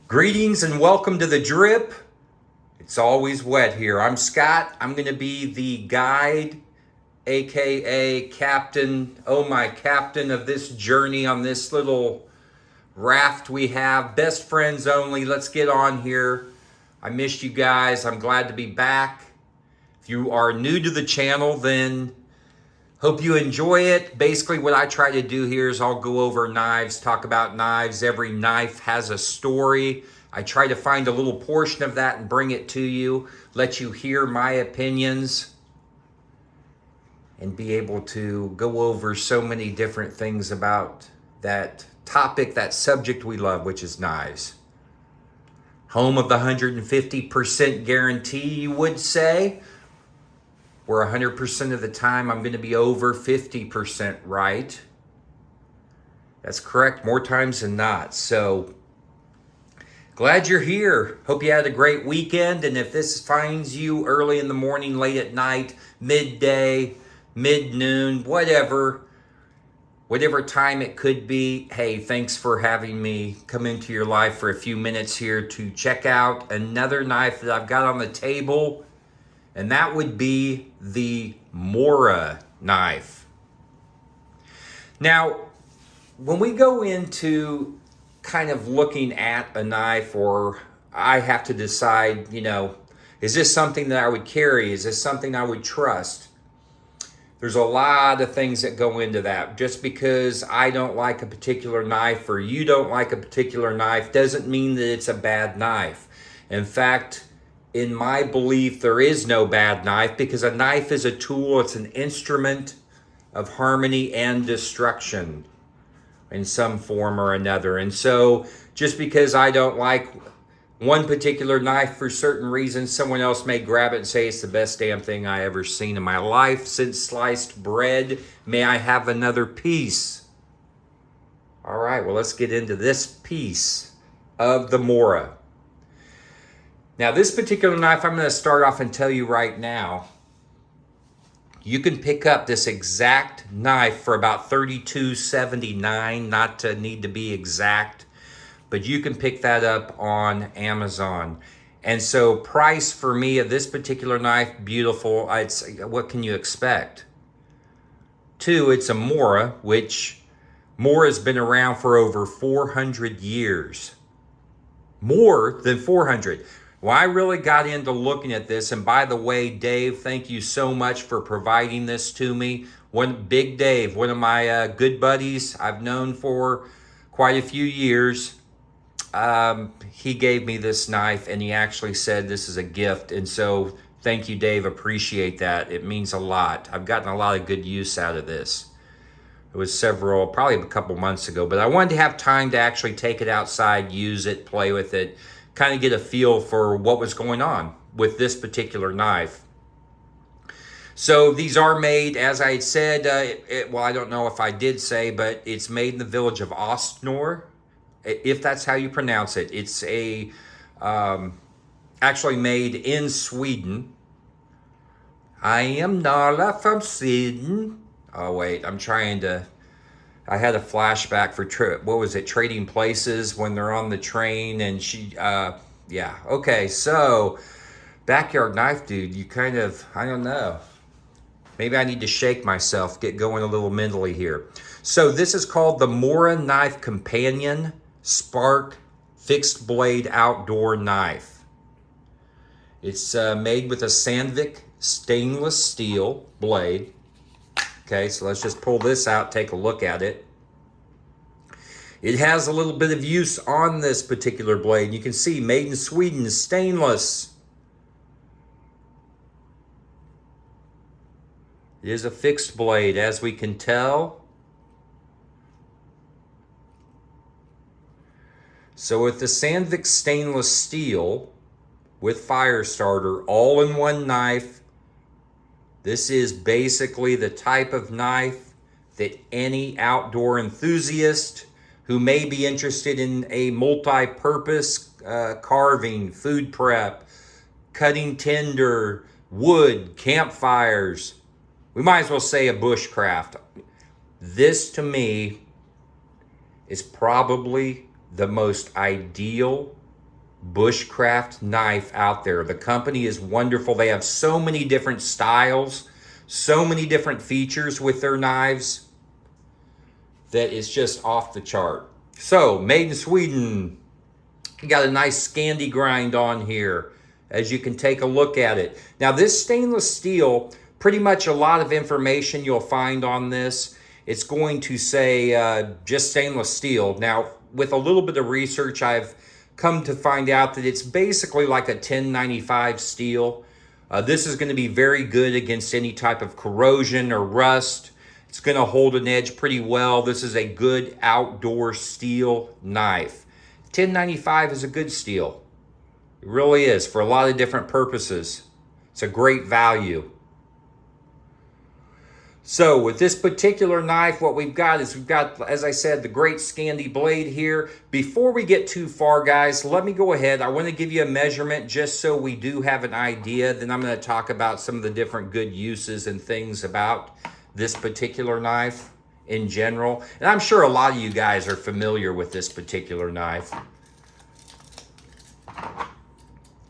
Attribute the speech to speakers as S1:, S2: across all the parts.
S1: Greetings and welcome to the drip. It's always wet here. I'm Scott. I'm going to be the guide, aka captain, captain of this journey on this little raft we have. Best friends only. Let's get on here. I missed you guys. I'm glad to be back. If you are new to the channel, then hope you enjoy it. Basically, what I try to do here is I'll go over knives, talk about knives. Every knife has a story. I try to find a little portion of that and bring it to you, let you hear my opinions, and be able to go over so many different things about that topic, that subject we love, which is knives. Home of the 150% guarantee, you would say, where 100% of the time I'm going to be over 50% right. That's correct, more times than not. So glad you're here. Hope you had a great weekend. And if this finds you early in the morning, late at night, midday, mid-noon, whatever time it could be, hey, thanks for having me come into your life for a few minutes here to check out another knife that I've got on the table. And that would be the Mora knife. Now, when we go into kind of looking at a knife, or I have to decide, is this something that I would carry? Is this something I would trust? There's a lot of things that go into that. Just because I don't like a particular knife or you don't like a particular knife doesn't mean that it's a bad knife. In fact, in my belief, there is no bad knife, because a knife is a tool. It's an instrument of harmony and destruction in some form or another. And so just because I don't like one particular knife for certain reasons, someone else may grab it and say it's the best damn thing I ever seen in my life since sliced bread. May I have another piece? All right, well, let's get into this piece of the Mora. Now, this particular knife, I'm going to start off and tell you right now, you can pick up this exact knife for about $32.79, not to need to be exact, but you can pick that up on Amazon. And so price for me of this particular knife, beautiful. I'd say, what can you expect? Two, it's a Mora, which Mora's been around for over 400 years. More than 400. Well, I really got into looking at this, and by the way, Dave, thank you so much for providing this to me. Big Dave, one of my good buddies I've known for quite a few years, he gave me this knife, and he actually said this is a gift, and so thank you, Dave, appreciate that. It means a lot. I've gotten a lot of good use out of this. It was probably a couple months ago, but I wanted to have time to actually take it outside, use it, play with it, kind of get a feel for what was going on with this particular knife. So these are made, as I had said, well, I don't know if I did say, but it's made in the village of Ostnor, if that's how you pronounce it. It's actually made in Sweden. I am Nala from Sweden. Oh, wait, I had a flashback for Trading Places, when they're on the train and yeah. Okay, so backyard knife dude, I don't know. Maybe I need to shake myself, get going a little mentally here. So this is called the Mora Knife Companion Spark Fixed Blade Outdoor Knife. It's made with a Sandvik stainless steel blade. Okay, so let's just pull this out, take a look at it. It has a little bit of use on this particular blade. You can see, made in Sweden, stainless. It is a fixed blade, as we can tell. So with the Sandvik stainless steel, with fire starter, all in one knife, this is basically the type of knife that any outdoor enthusiast who may be interested in a multi-purpose carving, food prep, cutting tinder, wood, campfires, we might as well say a bushcraft. This, to me, is probably the most ideal Bushcraft knife out there. The company is wonderful. They have so many different styles, so many different features with their knives that it's just off the chart. So, made in Sweden. You got a nice Scandi grind on here, as you can take a look at it. Now, this stainless steel, pretty much a lot of information you'll find on this. It's going to say just stainless steel. Now, with a little bit of research, I've come to find out that it's basically like a 1095 steel. This is going to be very good against any type of corrosion or rust. It's going to hold an edge pretty well. This is a good outdoor steel knife. 1095 is a good steel. It really is, for a lot of different purposes. It's a great value. So with this particular knife, what we've got is, as I said, the great Scandi blade here. Before we get too far, guys, let me go ahead. I want to give you a measurement just so we do have an idea. Then I'm going to talk about some of the different good uses and things about this particular knife in general. And I'm sure a lot of you guys are familiar with this particular knife.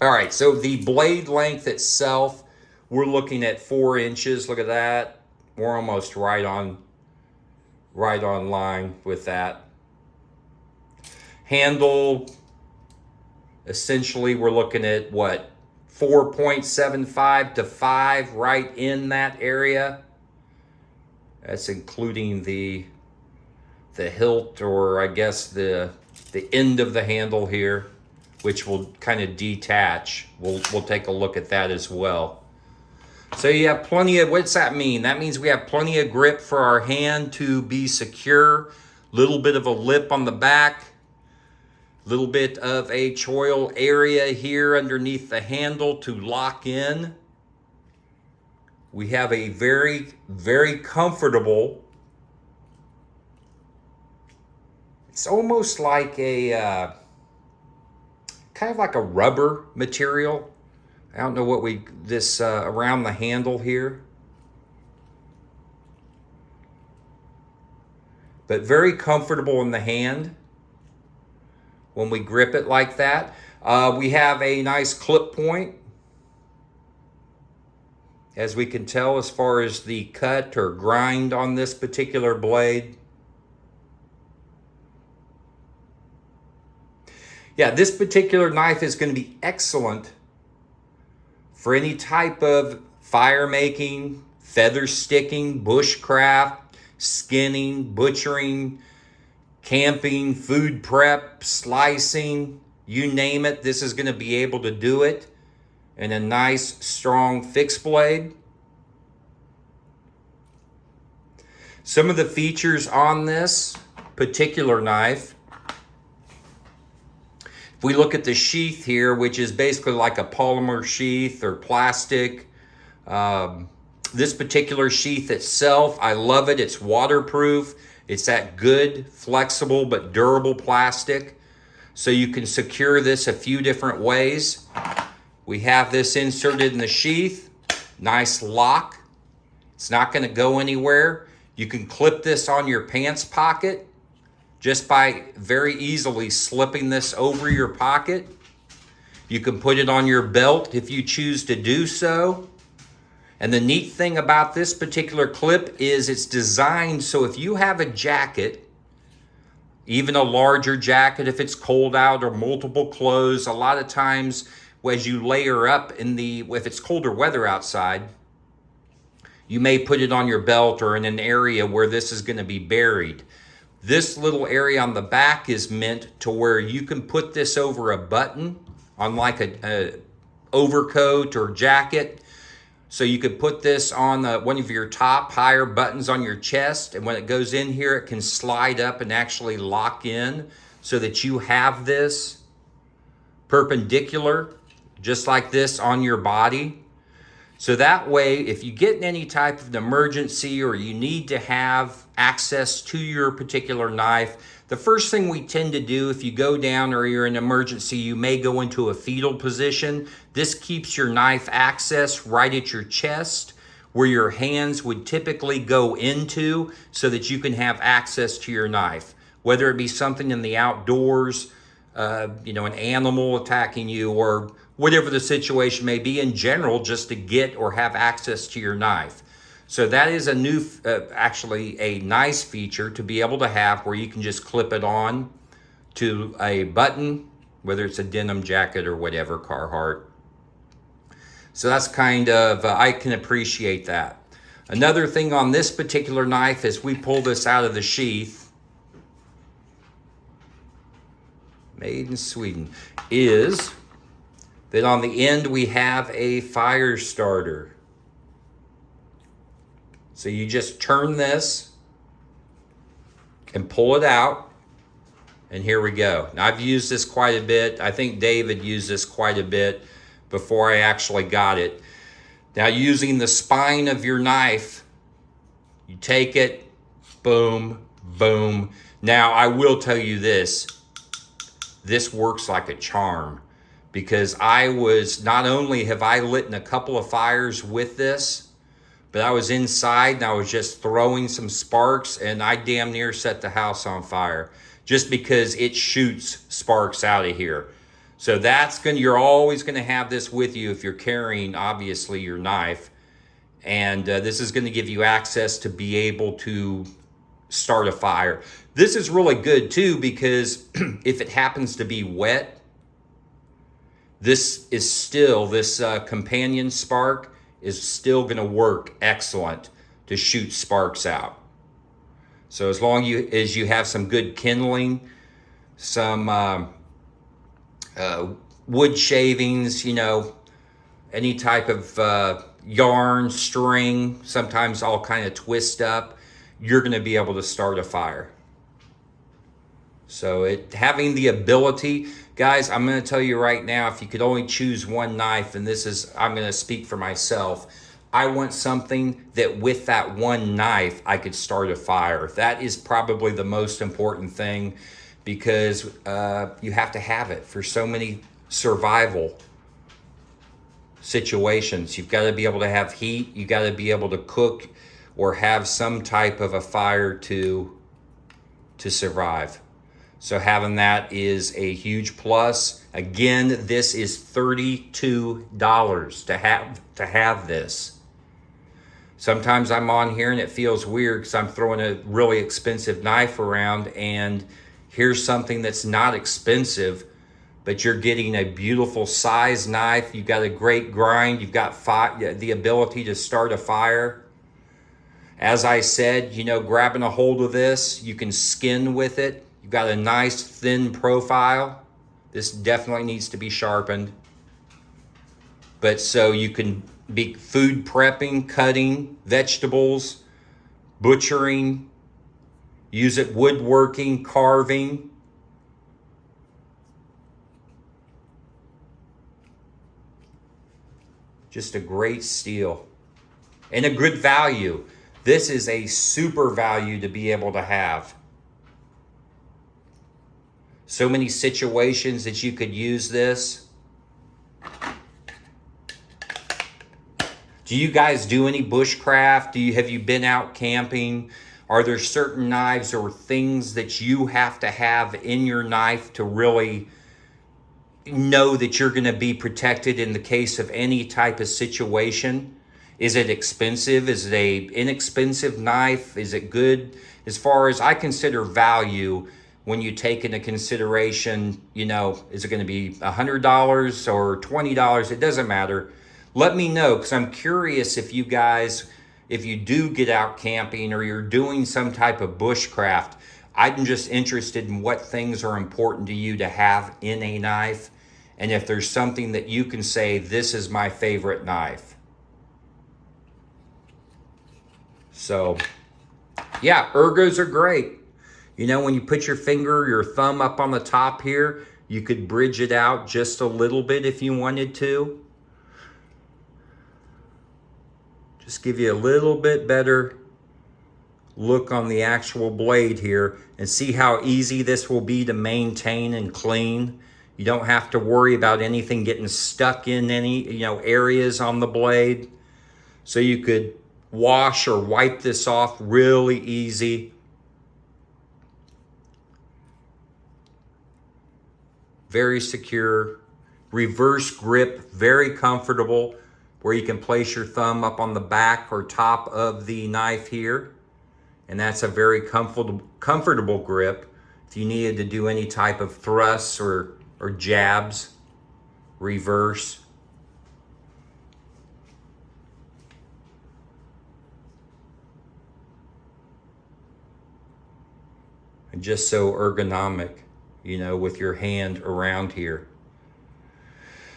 S1: All right, so the blade length itself, we're looking at 4 inches. Look at that. We're almost right on line with that. Handle, essentially we're looking at what, 4.75 to 5, right in that area. That's including the hilt, or I guess the end of the handle here, which will kind of detach. We'll take a look at that as well. So you have plenty of, what's that mean? That means we have plenty of grip for our hand to be secure. Little bit of a lip on the back. Little bit of a choil area here underneath the handle to lock in. We have a very, very comfortable, it's almost like a, kind of like a rubber material. I don't know what this around the handle here. But very comfortable in the hand when we grip it like that. We have a nice clip point, as we can tell, as far as the cut or grind on this particular blade. Yeah, this particular knife is going to be excellent for any type of fire making, feather sticking, bushcraft, skinning, butchering, camping, food prep, slicing, you name it. This is going to be able to do it. And a nice strong fixed blade. Some of the features on this particular knife, if we look at the sheath here, which is basically like a polymer sheath or plastic, this particular sheath itself, I love it. It's waterproof. It's that good, flexible, but durable plastic. So you can secure this a few different ways. We have this inserted in the sheath. Nice lock. It's not going to go anywhere. You can clip this on your pants pocket just by very easily slipping this over your pocket. You can put it on your belt if you choose to do so. And the neat thing about this particular clip is it's designed so if you have a jacket, even a larger jacket if it's cold out, or multiple clothes, a lot of times as you layer up if it's colder weather outside, you may put it on your belt or in an area where this is going to be buried. This little area on the back is meant to where you can put this over a button on like a overcoat or jacket. So you could put this on one of your top higher buttons on your chest, and when it goes in here, it can slide up and actually lock in so that you have this perpendicular, just like this, on your body. So that way, if you get in any type of an emergency or you need to have access to your particular knife, the first thing we tend to do if you go down or you're in an emergency, you may go into a fetal position. This keeps your knife access right at your chest, where your hands would typically go into, so that you can have access to your knife. Whether it be something in the outdoors, you know, an animal attacking you, or whatever the situation may be in general, just to get or have access to your knife. So that is a new, actually a nice feature to be able to have, where you can just clip it on to a button, whether it's a denim jacket or whatever, Carhartt. So that's kind of, I can appreciate that. Another thing on this particular knife, is we pull this out of the sheath, made in Sweden, is that on the end we have a fire starter. So you just turn this and pull it out, and here we go. Now, I've used this quite a bit. I think David used this quite a bit before I actually got it. Now, using the spine of your knife, you take it, boom, boom. Now, I will tell you this works like a charm, because not only have I lit a couple of fires with this, but I was inside and I was just throwing some sparks, and I damn near set the house on fire, just because it shoots sparks out of here. So you're always gonna have this with you if you're carrying, obviously, your knife. And this is gonna give you access to be able to start a fire. This is really good too, because if it happens to be wet, this companion spark is still going to work excellent to shoot sparks out. So as long as you have some good kindling, some wood shavings, you know, any type of yarn, string, sometimes all kind of twist up, you're going to be able to start a fire. So having the ability, guys, I'm going to tell you right now, if you could only choose one knife, and I'm going to speak for myself, I want something that with that one knife, I could start a fire. That is probably the most important thing, because you have to have it for so many survival situations. You've got to be able to have heat. You got to be able to cook or have some type of a fire to survive. So having that is a huge plus. Again, this is $32 to have this. Sometimes I'm on here and it feels weird because I'm throwing a really expensive knife around, and here's something that's not expensive, but you're getting a beautiful size knife. You've got a great grind. You've got the ability to start a fire. As I said, you know, grabbing a hold of this, you can skin with it. You've got a nice thin profile. This definitely needs to be sharpened. But so you can be food prepping, cutting vegetables, butchering, use it woodworking, carving. Just a great steel and a good value. This is a super value to be able to have. So many situations that you could use this. Do you guys do any bushcraft? Have you been out camping? Are there certain knives or things that you have to have in your knife to really know that you're going to be protected in the case of any type of situation? Is it expensive? Is it a inexpensive knife? Is it good? As far as I consider value, when you take into consideration, you know, is it going to be $100 or $20? It doesn't matter. Let me know, because I'm curious if you do get out camping or you're doing some type of bushcraft. I'm just interested in what things are important to you to have in a knife, and if there's something that you can say, this is my favorite knife. So, yeah, ergos are great. You know, when you put your thumb up on the top here, you could bridge it out just a little bit if you wanted to. Just give you a little bit better look on the actual blade here, and see how easy this will be to maintain and clean. You don't have to worry about anything getting stuck in any, you know, areas on the blade. So you could wash or wipe this off really easy. very secure. Reverse grip, very comfortable, where you can place your thumb up on the back or top of the knife here. And that's a very comfortable grip if you needed to do any type of thrusts or jabs. Reverse. And just so ergonomic, you know, with your hand around here.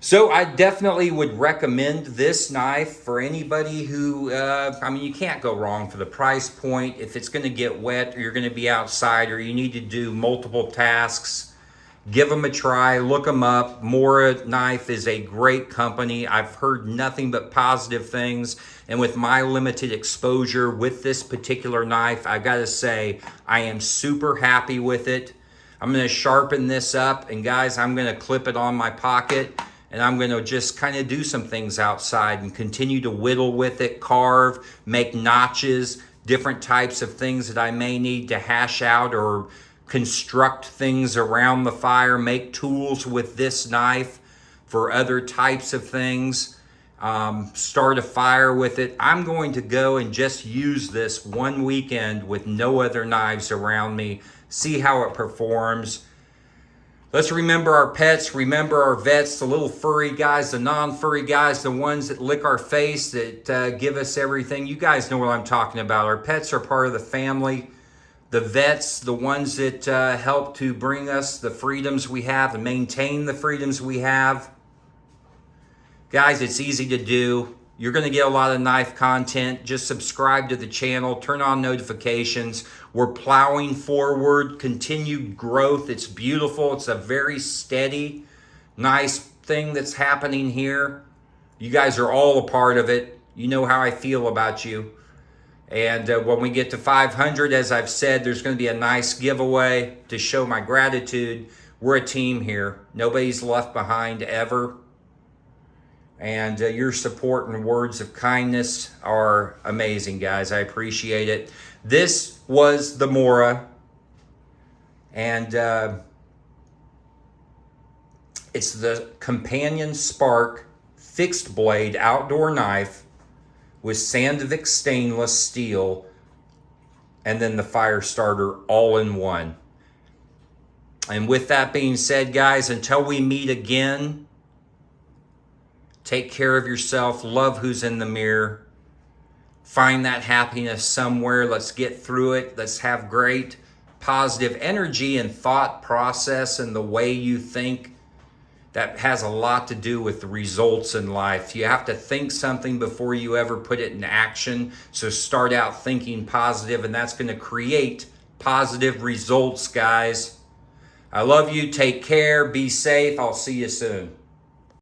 S1: So I definitely would recommend this knife for anybody who, I mean, you can't go wrong for the price point. If it's going to get wet or you're going to be outside or you need to do multiple tasks, give them a try, look them up. Morakniv is a great company. I've heard nothing but positive things. And with my limited exposure with this particular knife, I gotta say, I am super happy with it. I'm gonna sharpen this up, and guys, I'm gonna clip it on my pocket, and I'm gonna just kind of do some things outside and continue to whittle with it, carve, make notches, different types of things that I may need to hash out or construct things around the fire, make tools with this knife for other types of things, start a fire with it. I'm going to go and just use this one weekend with no other knives around me, see how it performs. Let's remember our pets, remember our vets, the little furry guys, the non-furry guys, the ones that lick our face, that give us everything. You guys know what I'm talking about. Our pets are part of the family. The vets, the ones that help to bring us the freedoms we have and maintain the freedoms we have. Guys, it's easy to do. You're going to get a lot of knife content. Just subscribe to the channel. Turn on notifications. We're plowing forward. Continued growth. It's beautiful. It's a very steady, nice thing that's happening here. You guys are all a part of it. You know how I feel about you. And when we get to 500, as I've said, there's going to be a nice giveaway to show my gratitude. We're a team here. Nobody's left behind ever. And your support and words of kindness are amazing, guys. I appreciate it. This was the Mora. And it's the Companion Spark fixed blade outdoor knife with Sandvik stainless steel, and then the fire starter all in one. And with that being said, guys, until we meet again, take care of yourself, love who's in the mirror, find that happiness somewhere. Let's get through it. Let's have great positive energy and thought process and the way you think. That has a lot to do with the results in life. You have to think something before you ever put it in action. So start out thinking positive, and that's going to create positive results, guys. I love you. Take care. Be safe. I'll see you soon.